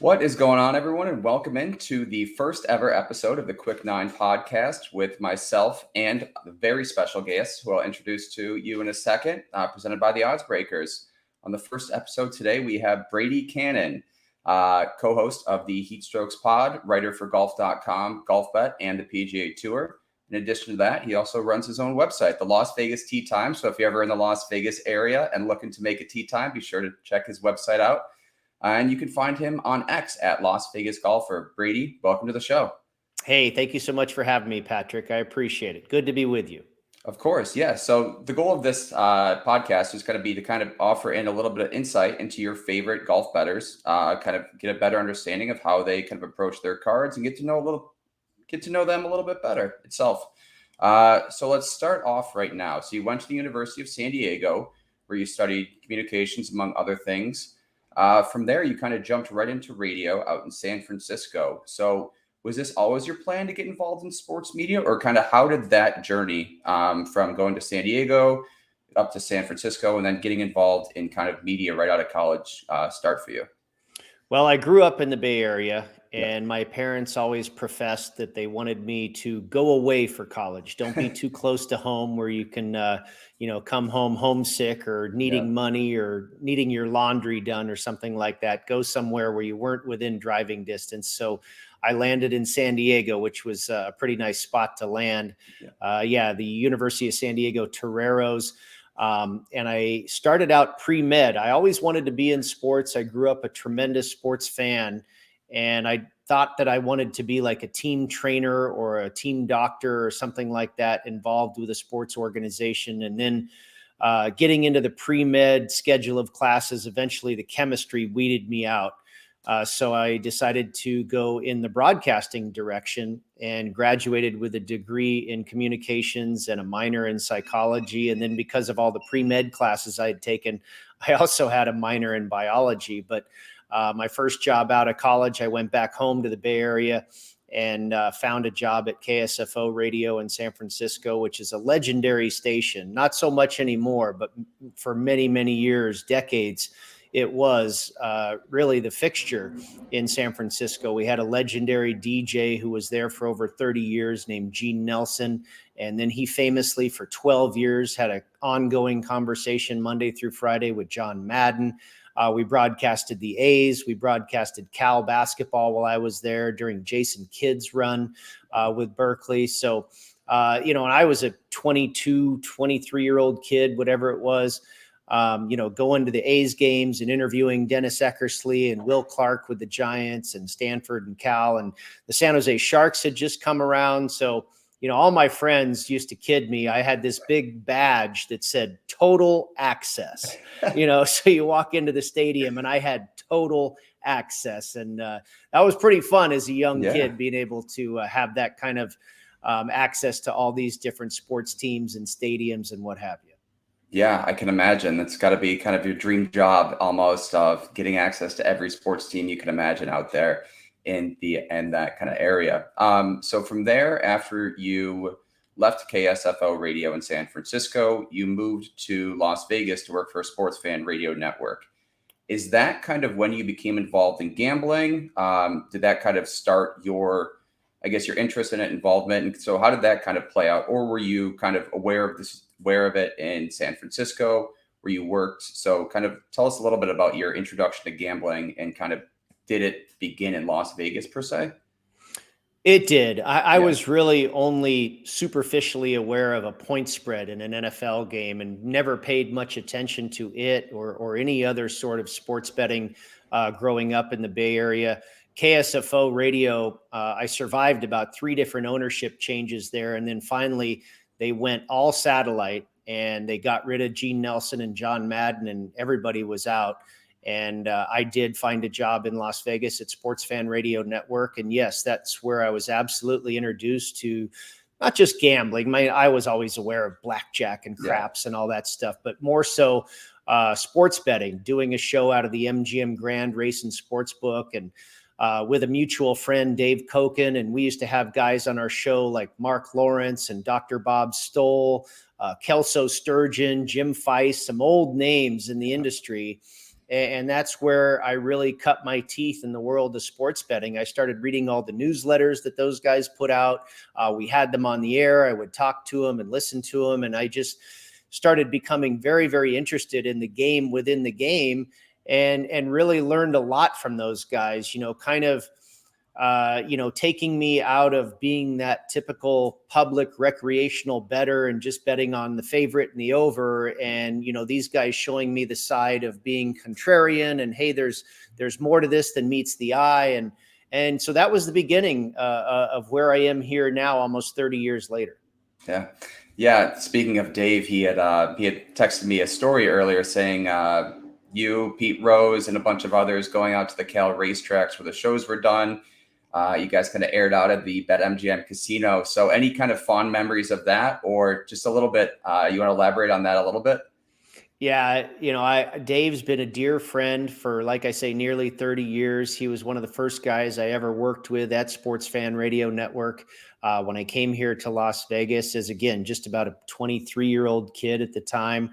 What is going on, everyone, and welcome into the first ever episode of the Quick Nine podcast with myself and a very special guest who I'll introduce to you in a second, presented by the Odds Breakers. On the first episode today, we have Brady Kannon, co-host of the Heat Strokes pod, writer for golf.com, Golf Bet, and the PGA Tour. In addition to that, he also runs his own website, the Las Vegas Tee Time. So if you're ever in the Las Vegas area and looking to make a tee time, be sure to check his website out. And you can find him on X at Las Vegas Golfer. Brady, welcome to the show. Hey, thank you so much for having me, Patrick. I appreciate it. Good to be with you. Of course, yeah. So the goal of this podcast is going to be to kind of offer in a little bit of insight into your favorite golf bettors, kind of get a better understanding of how they kind of approach their cards and get to know them a little bit better itself. So let's start off right now. So you went to the University of San Diego, where you studied communications, among other things. From there, you kind of jumped right into radio out in San Francisco. So was this always your plan to get involved in sports media, or kind of how did that journey from going to San Diego up to San Francisco and then getting involved in kind of media right out of college start for you? Well, I grew up in the Bay Area, and my parents always professed that they wanted me to go away for college. Don't be too close to home where you can, come home homesick or needing money or needing your laundry done or something like that. Go somewhere where you weren't within driving distance. So I landed in San Diego, which was a pretty nice spot to land. The University of San Diego Toreros. And I started out pre-med. I always wanted to be in sports. I grew up a tremendous sports fan, and I thought that I wanted to be like a team trainer or a team doctor or something like that, involved with a sports organization. And then getting into the pre-med schedule of classes, eventually the chemistry weeded me out. So I decided to go in the broadcasting direction and graduated with a degree in communications and a minor in psychology. And then because of all the pre-med classes I had taken, I also had a minor in biology. But my first job out of college, I went back home to the Bay Area and found a job at KSFO Radio in San Francisco, which is a legendary station. Not so much anymore, but for many, many years, decades, it was really the fixture in San Francisco. We had a legendary DJ who was there for over 30 years named Gene Nelson. And then he famously for 12 years had an ongoing conversation Monday through Friday with John Madden. We broadcasted the A's. We broadcasted Cal basketball while I was there during Jason Kidd's run with Berkeley. So, and I was a 22, 23-year-old kid, whatever it was. Going to the A's games and interviewing Dennis Eckersley and Will Clark with the Giants and Stanford and Cal, and the San Jose Sharks had just come around. So, all my friends used to kid me. I had this big badge that said total access, so you walk into the stadium and I had total access. And that was pretty fun as a young kid, being able to have that kind of access to all these different sports teams and stadiums and what have you. Yeah, I can imagine. That's got to be kind of your dream job almost, of getting access to every sports team you can imagine out there in that kind of area. So from there, after you left KSFO Radio in San Francisco, you moved to Las Vegas to work for SportsFan Radio Network. Is that kind of when you became involved in gambling? Did that kind of start your interest in it, involvement? And so how did that kind of play out? Or were you kind of aware of it in San Francisco where you worked? So kind of tell us a little bit about your introduction to gambling, and kind of, did it begin in Las Vegas per se? It did. I was really only superficially aware of a point spread in an NFL game and never paid much attention to it or any other sort of sports betting growing up in the Bay Area. KSFO Radio, I survived about 3 different ownership changes there. And then finally, they went all satellite and they got rid of Gene Nelson and John Madden, and everybody was out. And I did find a job in Las Vegas at SportsFan Radio Network. And yes, that's where I was absolutely introduced to not just gambling. I was always aware of blackjack and craps and all that stuff, but more so sports betting, doing a show out of the MGM Grand Race and Sportsbook, and with a mutual friend, Dave Cokin. And we used to have guys on our show like Mark Lawrence and Dr. Bob Stoll, Kelso Sturgeon, Jim Feist, some old names in the industry. And that's where I really cut my teeth in the world of sports betting. I started reading all the newsletters that those guys put out. We had them on the air. I would talk to them and listen to them. And I just started becoming very, very interested in the game within the game, and really learned a lot from those guys, kind of, taking me out of being that typical public recreational bettor and just betting on the favorite and the over. And, these guys showing me the side of being contrarian and, hey, there's more to this than meets the eye. And so that was the beginning of where I am here now, almost 30 years later. Yeah. Yeah. Speaking of Dave, he had texted me a story earlier saying, you, Pete Rose, and a bunch of others going out to the Cal racetracks where the shows were done. You guys kind of aired out at the BetMGM casino. So any kind of fond memories of that, or just a little bit, you want to elaborate on that a little bit? Yeah. Dave's been a dear friend for, like I say, nearly 30 years. He was one of the first guys I ever worked with at SportsFan Radio Network. When I came here to Las Vegas as, again, just about a 23-year-old kid at the time.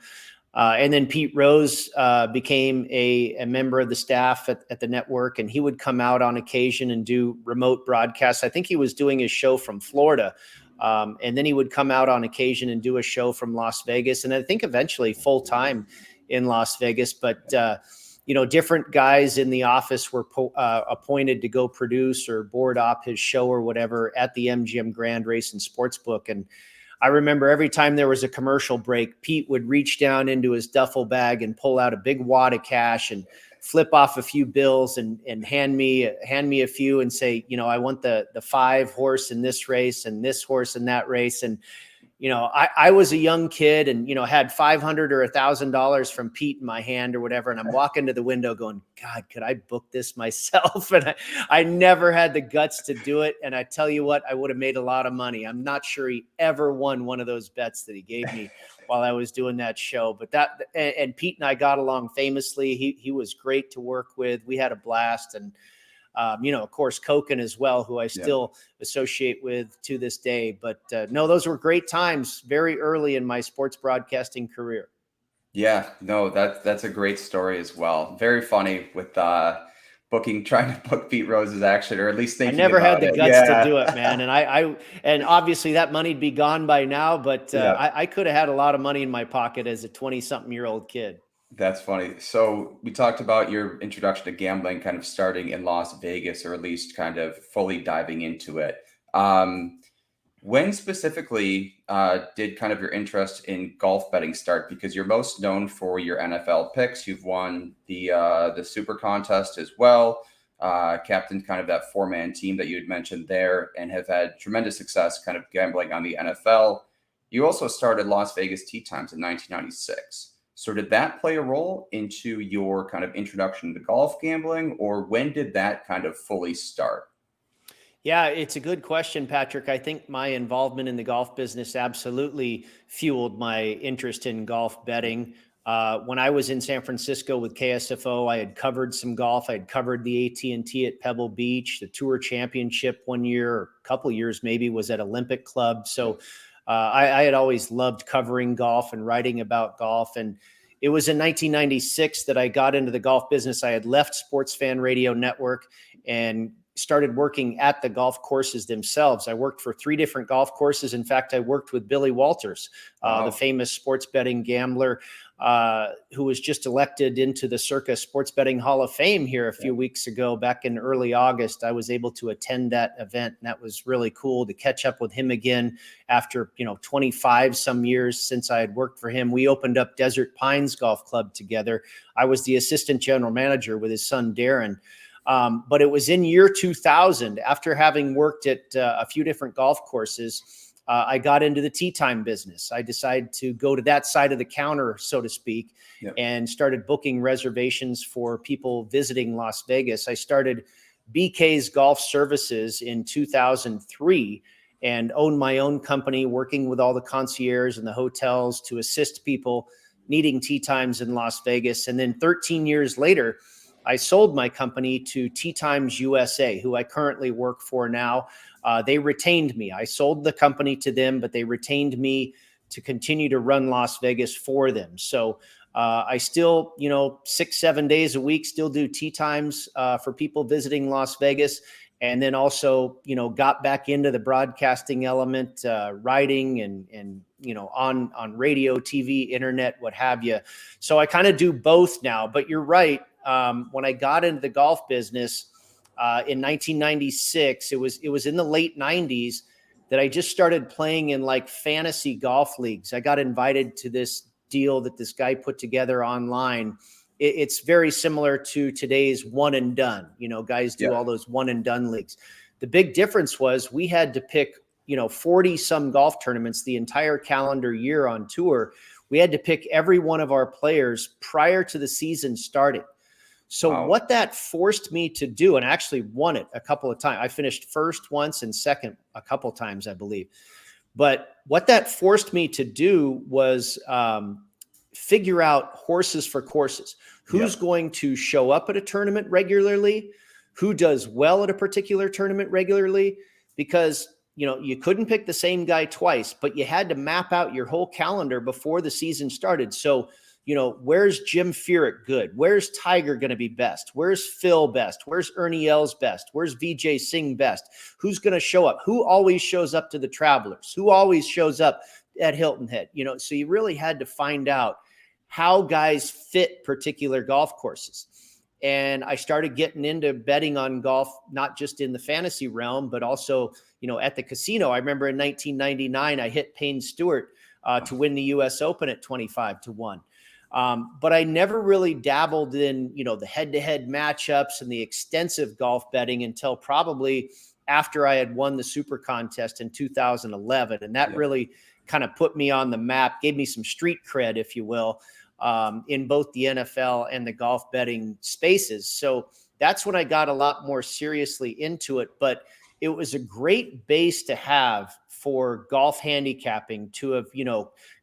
And then Pete Rose became a member of the staff at the network, and he would come out on occasion and do remote broadcasts. I think he was doing his show from Florida. And then he would come out on occasion and do a show from Las Vegas. And I think eventually full time in Las Vegas, but different guys in the office were appointed to go produce or board op his show or whatever at the MGM Grand Race and Sportsbook. And I remember every time there was a commercial break, Pete would reach down into his duffel bag and pull out a big wad of cash and flip off a few bills and hand me a few and say, I want the 5 horse in this race and this horse in that race. And, I was a young kid and, had $500 or $1,000 from Pete in my hand or whatever. And I'm walking to the window going, God, could I book this myself? And I never had the guts to do it. And I tell you what, I would have made a lot of money. I'm not sure he ever won one of those bets that he gave me while I was doing that show. But and Pete and I got along famously. He was great to work with. We had a blast. And, of course, Cokin as well, who I still associate with to this day. But no, those were great times very early in my sports broadcasting career. Yeah, no, that's a great story as well. Very funny with trying to book Pete Rose's action, or at least thinking I never had the guts to do it, man. And and obviously that money'd be gone by now, but I could have had a lot of money in my pocket as a 20-something-year-old kid. That's funny. So we talked about your introduction to gambling kind of starting in Las Vegas, or at least kind of fully diving into it. When specifically did kind of your interest in golf betting start? Because you're most known for your NFL picks. You've won the Super Contest as well, captained kind of that 4-man team that you had mentioned there, and have had tremendous success kind of gambling on the NFL. You also started Las Vegas Tee Times in 1996. So did that play a role into your kind of introduction to golf gambling, or when did that kind of fully start? Yeah, it's a good question, Patrick. I think my involvement in the golf business absolutely fueled my interest in golf betting. When I was in San Francisco with KSFO, I had covered some golf. I had covered the AT&T at Pebble Beach. The Tour Championship one year, or a couple of years maybe, was at Olympic Club. So I had always loved covering golf and writing about golf. And it was in 1996 that I got into the golf business. I had left SportsFan Radio Network and started working at the golf courses themselves. I worked for 3 different golf courses. In fact, I worked with Billy Walters, the famous sports betting gambler, who was just elected into the Circa Sports Betting Hall of Fame here a few weeks ago. Back in early August, I was able to attend that event, and that was really cool to catch up with him again after 25 some years since I had worked for him. We opened up Desert Pines Golf Club together. I was the assistant general manager with his son Darren. But it was in year 2000, after having worked at a few different golf courses, I got into the tee time business. I decided to go to that side of the counter, so to speak, and started booking reservations for people visiting Las Vegas. I started BK's Golf Services in 2003 and owned my own company, working with all the concierges and the hotels to assist people needing tee times in Las Vegas. And then 13 years later, I sold my company to Tee Times USA, who I currently work for now. They retained me. I sold the company to them, but they retained me to continue to run Las Vegas for them. So I still, 6-7 days a week, still do tee times for people visiting Las Vegas. And then also, got back into the broadcasting element, writing and on radio, TV, internet, what have you. So I kind of do both now. But you're right. When I got into the golf business in 1996, it was in the late 90s that I just started playing in like fantasy golf leagues. I got invited to this deal that this guy put together online. It's very similar to today's one and done. Guys do all those one and done leagues. The big difference was we had to pick, 40 some golf tournaments the entire calendar year on tour. We had to pick every one of our players prior to the season starting. So what that forced me to do, and I actually won it a couple of times. I finished first once and second a couple of times, I believe. But what that forced me to do was figure out horses for courses. Who's going to show up at a tournament regularly? Who does well at a particular tournament regularly? Because, you couldn't pick the same guy twice, but you had to map out your whole calendar before the season started. So, where's Jim Furyk good? Where's Tiger going to be best? Where's Phil best? Where's Ernie Els best? Where's Vijay Singh best? Who's going to show up? Who always shows up to the Travelers? Who always shows up at Hilton Head? So you really had to find out how guys fit particular golf courses. And I started getting into betting on golf, not just in the fantasy realm, but also, at the casino. I remember in 1999, I hit Payne Stewart to win the US Open at 25-1. But I never really dabbled in, the head-to-head matchups and the extensive golf betting until probably after I had won the Super Contest in 2011. And that really kind of put me on the map, gave me some street cred, if you will, in both the NFL and the golf betting spaces. So that's when I got a lot more seriously into it. But it was a great base to have for golf handicapping, to have,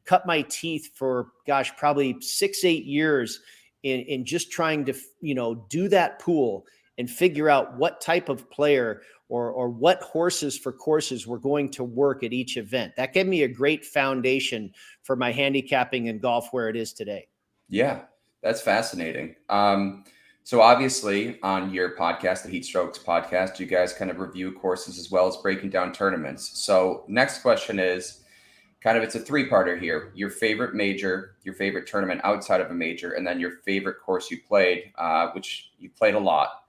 cut my teeth for, probably 6-8 years in just trying to, do that pool and figure out what type of player or what horses for courses were going to work at each event. That gave me a great foundation for my handicapping in golf where it is today. Yeah, that's fascinating. So obviously on your podcast, the Heat Strokes podcast, you guys kind of review courses as well as breaking down tournaments. So next question is it's a three-parter here. Your favorite major, your favorite tournament outside of a major, and then your favorite course you played, which you played a lot.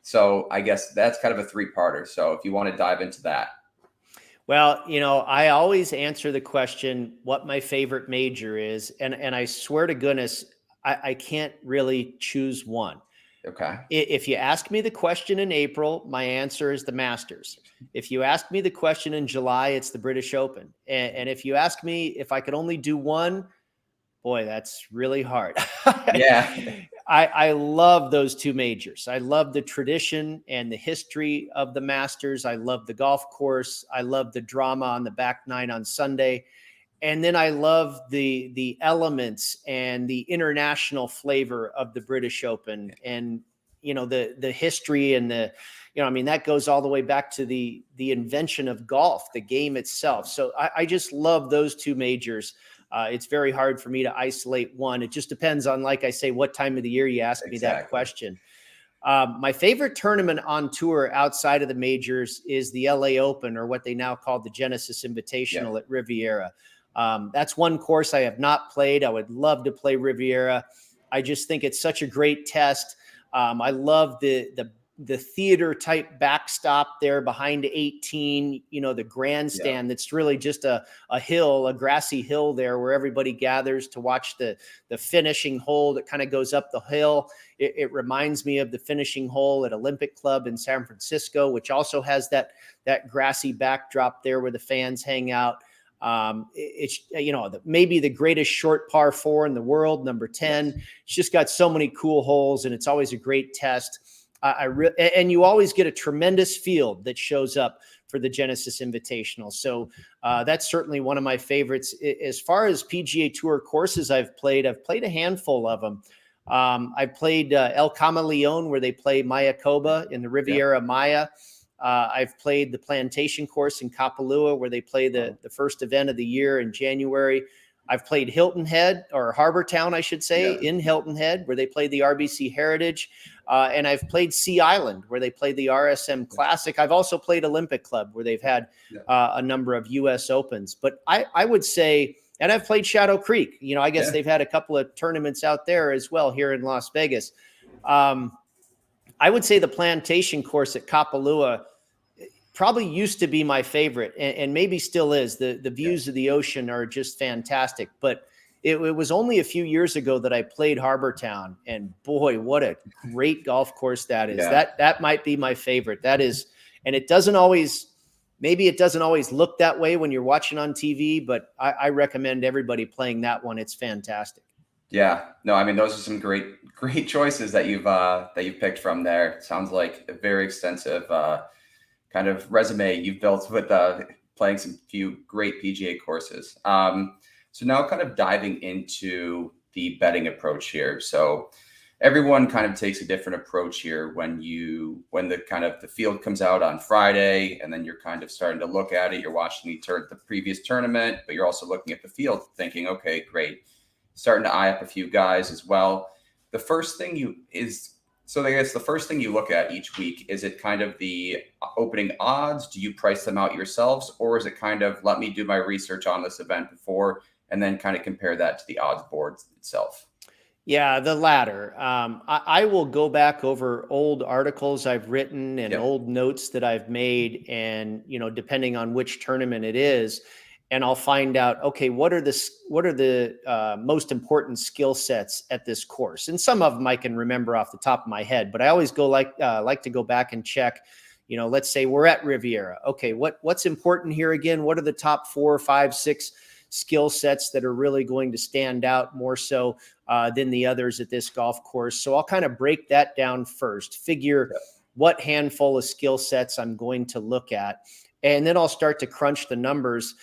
So I guess that's kind of a three-parter. So if you want to dive into that. Well, I always answer the question, what my favorite major is. And I swear to goodness, I can't really choose one. Okay. If you ask me the question in April, my answer is the Masters. If you ask me the question in July, it's the British Open. And if you ask me if I could only do one, boy, that's really hard. Yeah. I love those two majors. I love the tradition and the history of the Masters. I love the golf course. I love the drama on the back nine on Sunday. And then I love the elements and the international flavor of the British Open, and, the history and that goes all the way back to the invention of golf, the game itself. So I just love those two majors. It's very hard for me to isolate one. It just depends on, like I say, what time of the year you ask me that question. My favorite tournament on tour outside of the majors is the LA Open, or what they now call the Genesis Invitational at Riviera. That's one course I have not played. I would love to play Riviera. I just think it's such a great test. I love the theater type backstop there behind 18, the grandstand that's really just a hill, a grassy hill there where everybody gathers to watch the finishing hole that kind of goes up the hill. It reminds me of the finishing hole at Olympic Club in San Francisco, which also has that grassy backdrop there where the fans hang out. It's, maybe the greatest short par 4 in the world, number 10. Yes. It's just got so many cool holes, and it's always a great test. And you always get a tremendous field that shows up for the Genesis Invitational. So that's certainly one of my favorites. As far as PGA Tour courses I've played a handful of them. I played El Camaleon, where they play Mayakoba in the Riviera Maya. I've played the Plantation course in Kapalua, where they play the first event of the year in January. I've played Hilton Head, or Harbor Town, I should say, in Hilton Head, where they play the RBC Heritage. And I've played Sea Island, where they play the RSM Classic. I've also played Olympic Club, where they've had a number of U.S. Opens. But I would say, and I've played Shadow Creek. I guess they've had a couple of tournaments out there as well here in Las Vegas. I would say the Plantation course at Kapalua probably used to be my favorite, and maybe still is. The views of the ocean are just fantastic. But it was only a few years ago that I played Harbor Town, and boy, what a great golf course that is. That might be my favorite. That is, and it doesn't always look that way when you're watching on TV, but I recommend everybody playing that one. It's fantastic. Yeah, no, I mean, those are some great choices that you've picked from there. Sounds like a very extensive kind of resume you've built with playing some few great PGA courses. So now kind of diving into the betting approach here. So everyone kind of takes a different approach here when the field comes out on Friday, and then you're kind of starting to look at it. You're watching the previous tournament, but you're also looking at the field thinking, okay, great. Starting to eye up a few guys as well. The first thing you look at each week, is it kind of the opening odds? Do you price them out yourselves? Or is it kind of, let me do my research on this event before and then kind of compare that to the odds board itself? Yeah, the latter. I will go back over old articles I've written and old notes that I've made, and depending on which tournament it is, and I'll find out, okay, what are the most important skill sets at this course? And some of them I can remember off the top of my head, but I always like to go back and check. Let's say we're at Riviera. Okay, what's important here again? What are the top 4, 5, 6 skill sets that are really going to stand out more so than the others at this golf course? So I'll kind of break that down first, figure what handful of skill sets I'm going to look at. And then I'll start to crunch the numbers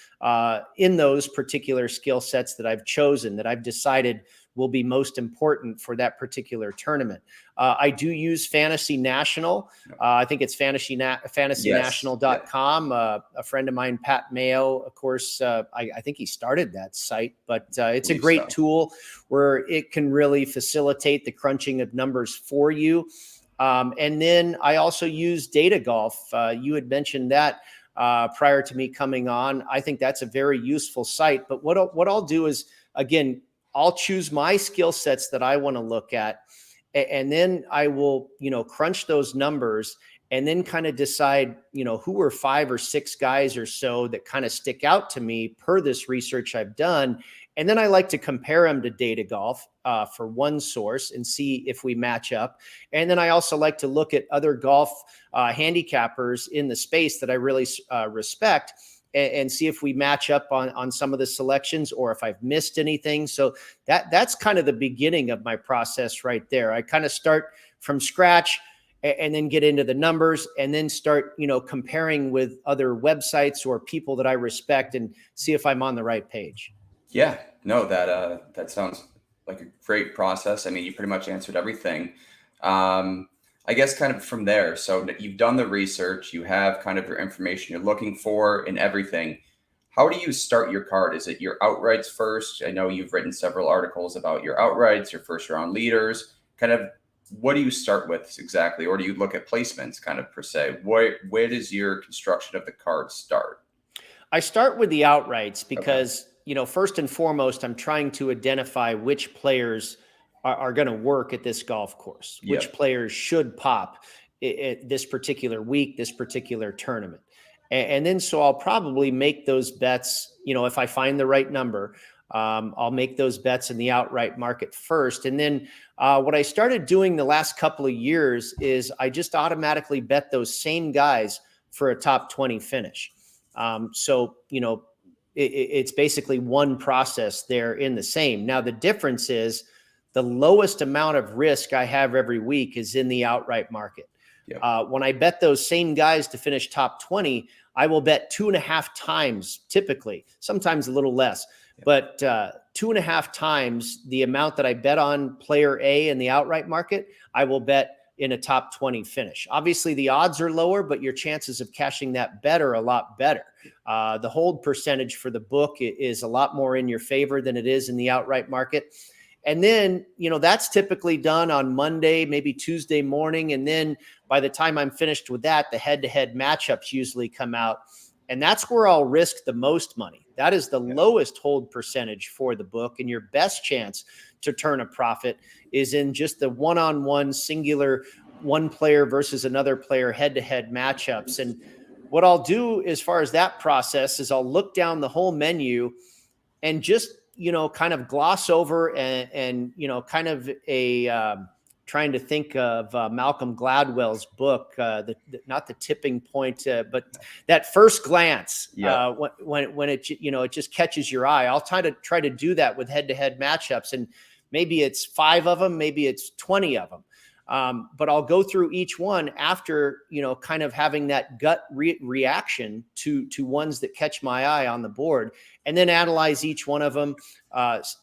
in those particular skill sets that I've chosen, that I've decided will be most important for that particular tournament. I do use Fantasy National. I think it's fantasynational.com. A friend of mine, Pat Mayo, of course, I think he started that site, but it's a great tool where it can really facilitate the crunching of numbers for you. And then I also use Data Golf. You had mentioned that prior to me coming on. I think that's a very useful site. But what I'll do is, again, I'll choose my skill sets that I want to look at, and then I will, crunch those numbers, and then kind of decide, who are 5 or 6 guys or so that kind of stick out to me per this research I've done. And then I like to compare them to Data Golf for one source and see if we match up. And then I also like to look at other golf handicappers in the space that I really respect, and see if we match up on some of the selections, or if I've missed anything. So that's kind of the beginning of my process right there. I kind of start from scratch and then get into the numbers, and then start, comparing with other websites or people that I respect, and see if I'm on the right page. Yeah, no, that sounds like a great process. I mean, you pretty much answered everything. I guess kind of from there, so you've done the research, you have kind of your information you're looking for and everything. How do you start your card? Is it your outrights first? I know you've written several articles about your outrights, your first round leaders. Kind of, what do you start with exactly? Or do you look at placements kind of per se? Where does your construction of the card start? I start with the outrights because, first and foremost, I'm trying to identify which players are going to work at this golf course, which players should pop at this particular week, this particular tournament. And then, so I'll probably make those bets, if I find the right number, I'll make those bets in the outright market first. And then what I started doing the last couple of years is I just automatically bet those same guys for a top 20 finish. So, it's basically one process there in the same. Now, the difference is the lowest amount of risk I have every week is in the outright market. When I bet those same guys to finish top 20, I will bet 2.5 times, typically, sometimes a little less, but 2.5 times the amount that I bet on player A in the outright market, I will bet in a top 20 finish. Obviously the odds are lower, but your chances of cashing that bet are a lot better. The hold percentage for the book is a lot more in your favor than it is in the outright market. And then, that's typically done on Monday, maybe Tuesday morning. And then by the time I'm finished with that, the head-to-head matchups usually come out. And that's where I'll risk the most money. That is the lowest hold percentage for the book. And your best chance to turn a profit is in just the one-on-one singular one player versus another player head-to-head matchups. And what I'll do as far as that process is I'll look down the whole menu and just, kind of gloss over and kind of trying to think of Malcolm Gladwell's book, not the tipping point, but that first glance, when it, it just catches your eye. I'll try to do that with head-to-head matchups, and maybe it's 5 of them, maybe it's 20 of them. But I'll go through each one after, kind of having that gut reaction to ones that catch my eye on the board, and then analyze each one of them,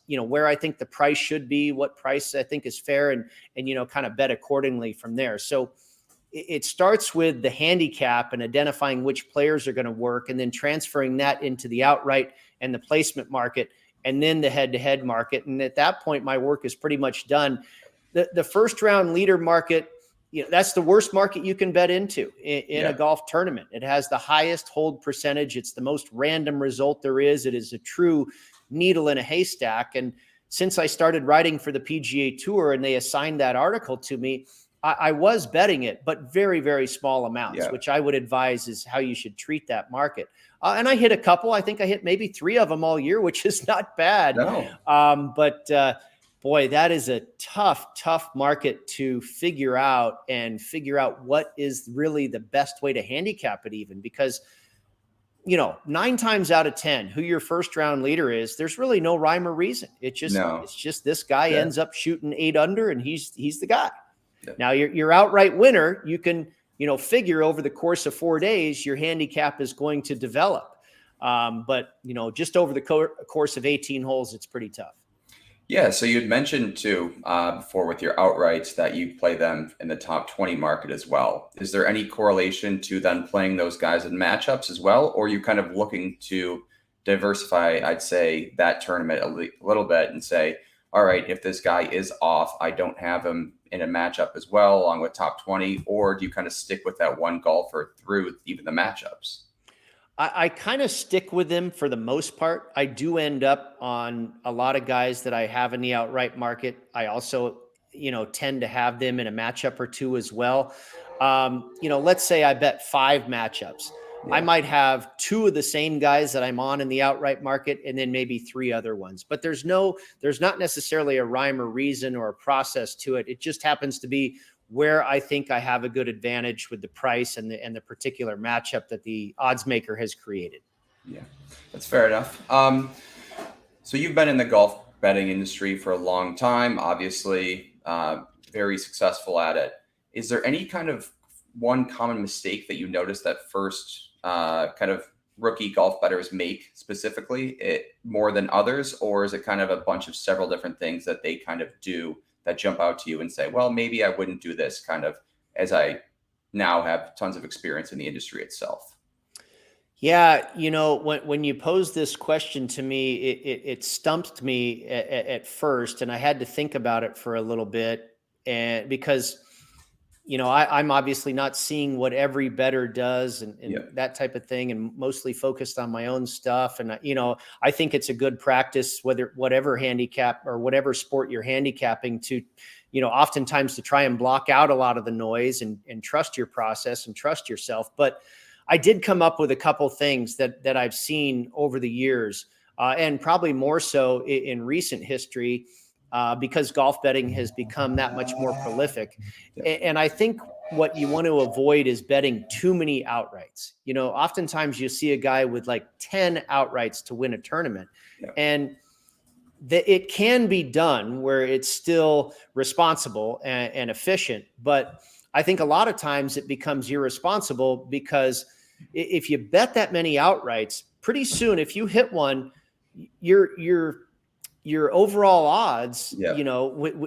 where I think the price should be, what price I think is fair, and kind of bet accordingly from there. So it starts with the handicap and identifying which players are going to work, and then transferring that into the outright and the placement market, and then the head-to-head market. And at that point, my work is pretty much done. The first round leader market, that's the worst market you can bet into in a golf tournament. It has the highest hold percentage. It's the most random result there is. It is a true needle in a haystack. And since I started writing for the PGA Tour and they assigned that article to me, I was betting it, but very, very small amounts, which I would advise is how you should treat that market. And I hit a couple. I think I hit maybe 3 of them all year, which is not bad. No. Boy, that is a tough market to figure out what is really the best way to handicap it, even because, 9 times out of 10, who your first round leader is, there's really no rhyme or reason. It's just this guy ends up shooting 8 under and he's the guy. Yeah. Now your outright winner, you can, figure over the course of 4 days, your handicap is going to develop. But just over the course of 18 holes, it's pretty tough. Yeah, so you'd mentioned too before with your outrights that you play them in the top 20 market as well. Is there any correlation to then playing those guys in matchups as well, or are you kind of looking to diversify, I'd say, that tournament a little bit and say, all right, if this guy is off, I don't have him in a matchup as well along with top 20, or do you kind of stick with that one golfer through even the matchups? I kind of stick with them for the most part. I do end up on a lot of guys that I have in the outright market. I also, tend to have them in a matchup or 2 as well. Let's say I bet 5 matchups. Yeah. I might have 2 of the same guys that I'm on in the outright market, and then maybe 3 other ones. But there's not necessarily a rhyme or reason or a process to it. It just happens to be where I think I have a good advantage with the price and the particular matchup that the odds maker has created. Yeah, that's fair enough. So you've been in the golf betting industry for a long time, obviously very successful at it. Is there any kind of one common mistake that you noticed that first kind of rookie golf bettors make specifically more than others, or is it kind of a bunch of several different things that they kind of do that jump out to you and say, well, maybe I wouldn't do this, kind of as I now have tons of experience in the industry itself? Yeah. When you posed this question to me, it stumped me at first, and I had to think about it for a little bit. And because, I'm obviously not seeing what every bettor does and that type of thing, and mostly focused on my own stuff. And, I think it's a good practice, whatever handicap or whatever sport you're handicapping to, oftentimes to try and block out a lot of the noise and trust your process and trust yourself. But I did come up with a couple things that I've seen over the years, and probably more so in recent history, because golf betting has become that much more prolific. And I think what you want to avoid is betting too many outrights. Oftentimes you see a guy with like 10 outrights to win a tournament. Yeah. And it can be done where it's still responsible and efficient. But I think a lot of times it becomes irresponsible, because if you bet that many outrights, pretty soon, if you hit one, you're your overall odds, Yeah.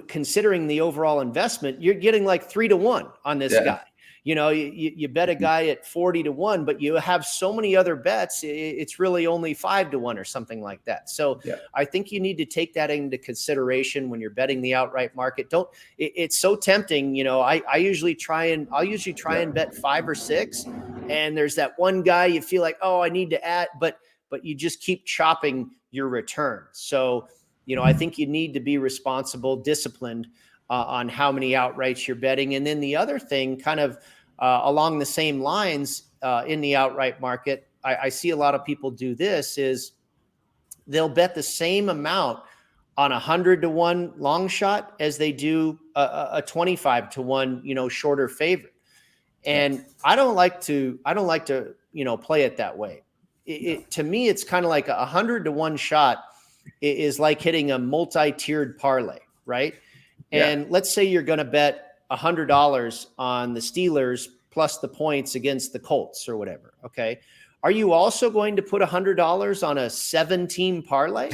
considering the overall investment, you're getting like 3-1 on this guy. You bet a guy at 40-1, but you have so many other bets. It's really only 5-1 or something like that. So I think you need to take that into consideration when you're betting the outright market. It's so tempting. I'll usually try and bet 5 or 6. And there's that one guy you feel like, oh, I need to add, but you just keep chopping your return. So, I think you need to be responsible, disciplined on how many outrights you're betting. And then the other thing, kind of along the same lines in the outright market, I see a lot of people do this, is they'll bet the same amount on 100-1 long shot as they do a 25-1, shorter favorite. And I don't like to play it that way. To me, it's kind of like 100-1 shot is like hitting a multi-tiered parlay, right? And let's say you're going to bet $100 on the Steelers plus the points against the Colts or whatever. Okay. Are you also going to put $100 on a 7-team parlay?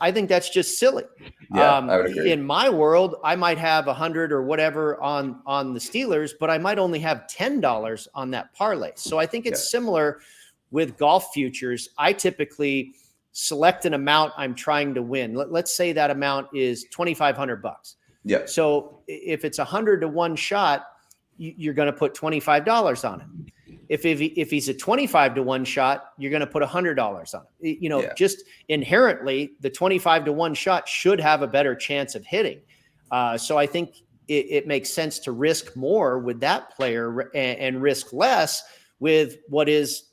I think that's just silly. I would agree. In my world, I might have 100 or whatever on the Steelers, but I might only have $10 on that parlay. So I think it's similar with golf futures. I typically select an amount I'm trying to win. Let's say that amount is $2,500. Yeah. So if it's 100-1 shot, you're going to put $25 on it. If he's a 25-1 shot, you're going to put $100 on it. Just inherently, the 25-1 shot should have a better chance of hitting. So I think it makes sense to risk more with that player and risk less with what is,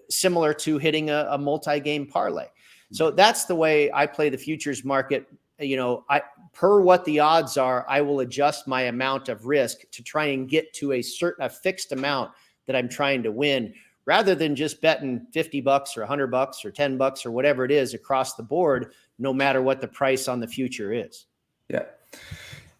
similar to hitting a multi-game parlay. So that's the way I play the futures market. Per what the odds are, I will adjust my amount of risk to try and get to a fixed amount that I'm trying to win, rather than just betting $50 or $100 or $10 or whatever it is across the board, no matter what the price on the future is. Yeah.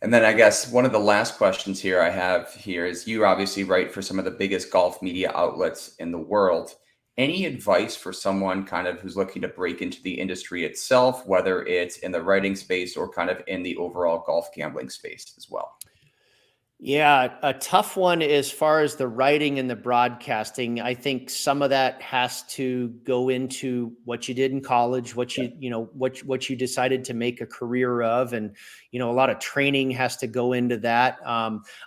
And then I guess one of the last questions I have here is, you obviously write for some of the biggest golf media outlets in the world. Any advice for someone kind of who's looking to break into the industry itself, whether it's in the writing space or kind of in the overall golf gambling space as well? Yeah, a tough one as far as the writing and the broadcasting. I think some of that has to go into what you did in college, what you decided to make a career of, and a lot of training has to go into that.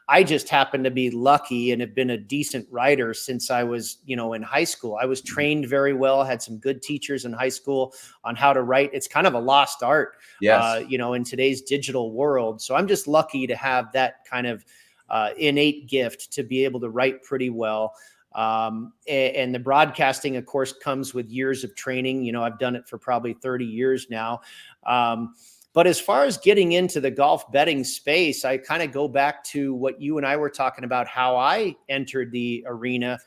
I just happen to be lucky and have been a decent writer since I was, in high school. I was trained very well, had some good teachers in high school on how to write. It's kind of a lost art, in today's digital world. So I'm just lucky to have that kind of innate gift to be able to write pretty well. And the broadcasting, of course, comes with years of training. I've done it for probably 30 years now. But as far as getting into the golf betting space, I kind of go back to what you and I were talking about, how I entered the arena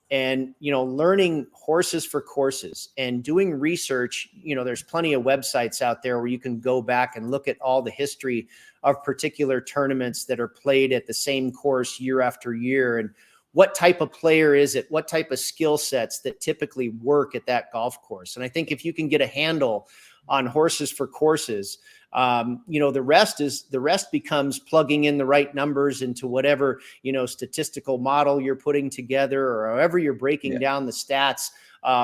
and, learning horses for courses and doing research. There's plenty of websites out there where you can go back and look at all the history of particular tournaments that are played at the same course year after year. And what type of player is it? What type of skill sets that typically work at that golf course? And I think if you can get a handle on horses for courses, the rest becomes plugging in the right numbers into whatever, statistical model you're putting together, or however you're breaking down the stats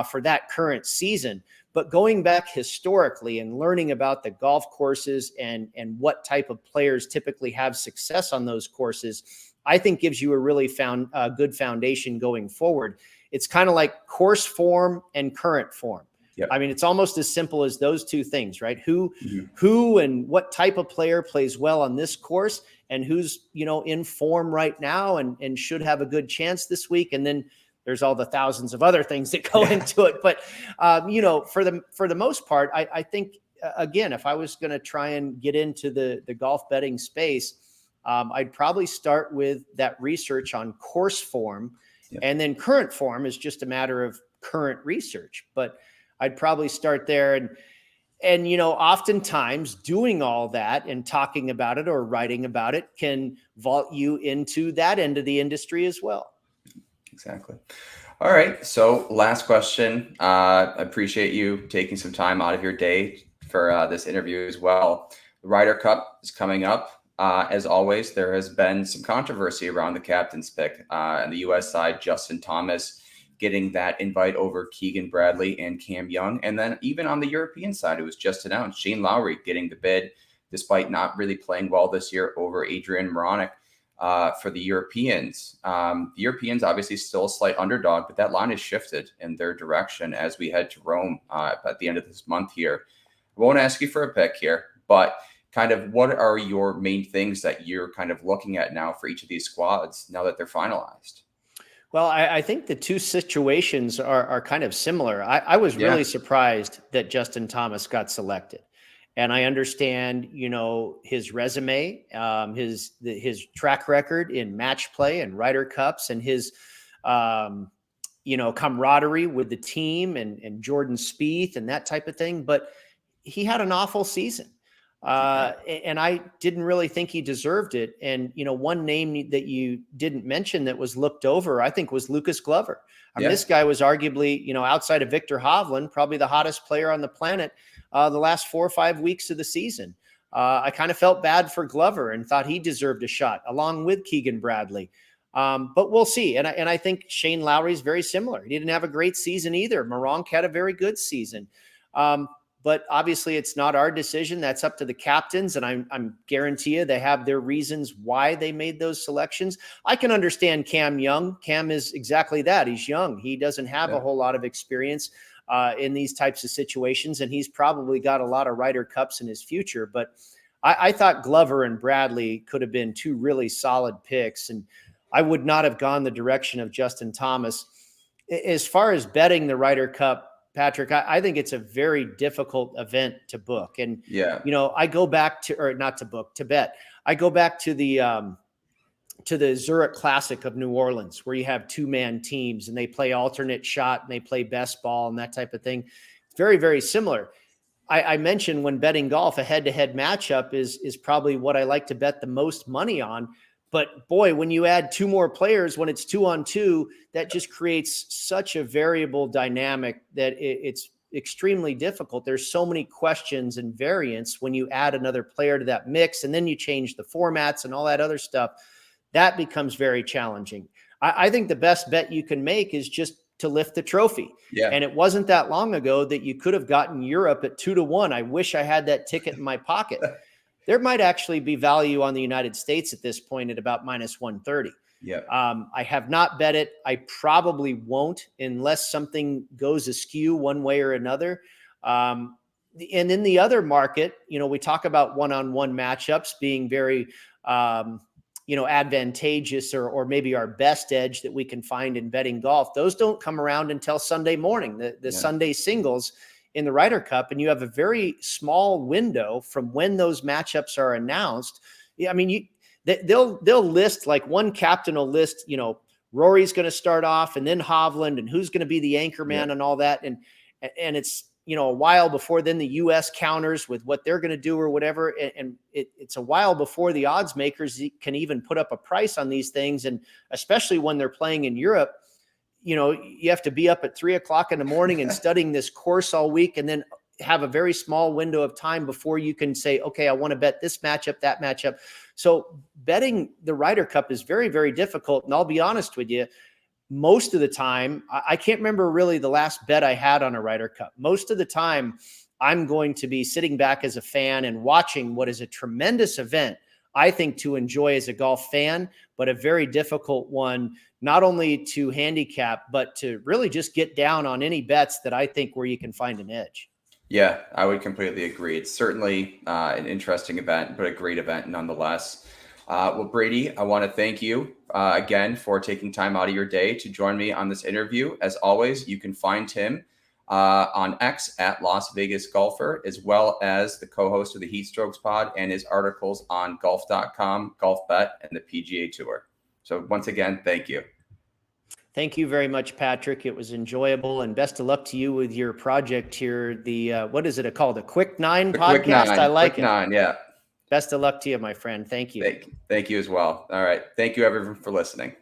for that current season. But going back historically and learning about the golf courses and what type of players typically have success on those courses, I think gives you a really good foundation going forward. It's kind of like course form and current form. Yep. I mean, it's almost as simple as those two things, right? Who and what type of player plays well on this course, and who's, in form right now and should have a good chance this week. And then there's all the thousands of other things that go into it. But, for the most part, I think, again, if I was going to try and get into the golf betting space, I'd probably start with that research on course form. Yep. And then current form is just a matter of current research. But I'd probably start there. And oftentimes doing all that and talking about it or writing about it can vault you into that end of the industry as well. Exactly. All right. So last question. I appreciate you taking some time out of your day for this interview as well. The Ryder Cup is coming up. As always, there has been some controversy around the captain's pick. On the U.S. side, Justin Thomas getting that invite over Keegan Bradley and Cam Young. And then even on the European side, it was just announced Shane Lowry getting the bid, despite not really playing well this year, over Adrian Moronic. For the Europeans. The Europeans obviously still a slight underdog, but that line has shifted in their direction as we head to Rome at the end of this month here. I won't ask you for a pick here, but kind of what are your main things that you're kind of looking at now for each of these squads now that they're finalized? Well, I think the two situations are kind of similar. I was really surprised that Justin Thomas got selected. And I understand, his resume, his track record in match play and Ryder Cups, and his, camaraderie with the team and Jordan Spieth and that type of thing. But he had an awful season. And I didn't really think he deserved it. And, one name that you didn't mention that was looked over, I think, was Lucas Glover. I mean, this guy was arguably, outside of Victor Hovland, probably the hottest player on the planet the last 4 or 5 weeks of the season. I kind of felt bad for Glover and thought he deserved a shot along with Keegan Bradley. But we'll see. And I think Shane Lowry is very similar. He didn't have a great season either. Moronk had a very good season. But obviously it's not our decision. That's up to the captains. And I'm guarantee you they have their reasons why they made those selections. I can understand Cam Young. Cam is exactly that. He's young. He doesn't have a whole lot of experience in these types of situations. And he's probably got a lot of Ryder Cups in his future. But I thought Glover and Bradley could have been two really solid picks. And I would not have gone the direction of Justin Thomas. As far as betting the Ryder Cup, Patrick, I think it's a very difficult event to book. And, I go back to bet. I go back to the Zurich Classic of New Orleans, where you have 2-man teams and they play alternate shot and they play best ball and that type of thing. It's very, very similar. I mentioned when betting golf, a head-to-head matchup is probably what I like to bet the most money on. But boy, when you add 2 more players, when it's 2-on-2, that just creates such a variable dynamic that it's extremely difficult. There's so many questions and variants when you add another player to that mix, and then you change the formats and all that other stuff. That becomes very challenging. I think the best bet you can make is just to lift the trophy. And it wasn't that long ago that you could have gotten Europe at 2-1. I wish I had that ticket in my pocket. There might actually be value on the United States at this point at about -130. I have not bet it. I probably won't unless something goes askew one way or another. And in the other market, we talk about one-on-one matchups being very, advantageous or maybe our best edge that we can find in betting golf. Those don't come around until Sunday morning, the Sunday singles in the Ryder Cup, and you have a very small window from when those matchups are announced. I mean, they'll list, like, one captain will list, Rory's going to start off, and then Hovland, and who's going to be the anchor man and all that. And it's, a while before then the U.S. counters with what they're going to do or whatever. And it's a while before the odds makers can even put up a price on these things. And especially when they're playing in Europe, you have to be up at 3:00 in the morning and studying this course all week, and then have a very small window of time before you can say, okay, I want to bet this matchup, that matchup. So betting the Ryder Cup is very, very difficult. And I'll be honest with you, most of the time, I can't remember really the last bet I had on a Ryder Cup. Most of the time, I'm going to be sitting back as a fan and watching what is a tremendous event, I think, to enjoy as a golf fan, but a very difficult one, not only to handicap, but to really just get down on any bets that I think where you can find an edge. Yeah, I would completely agree. It's certainly an interesting event, but a great event nonetheless. Well, Brady, I want to thank you again for taking time out of your day to join me on this interview. As always, you can find him on X at Las Vegas Golfer, as well as the co-host of the Heat Strokes pod and his articles on golf.com, Golf Bet, and the PGA Tour. So once again, thank you. Thank you very much, Patrick. It was enjoyable, and best of luck to you with your project here. The what is it called? The Quick Nine podcast? Quick Nine. I like Quick it. Nine, yeah. Best of luck to you, my friend. Thank you. Thank you as well. All right. Thank you, everyone, for listening.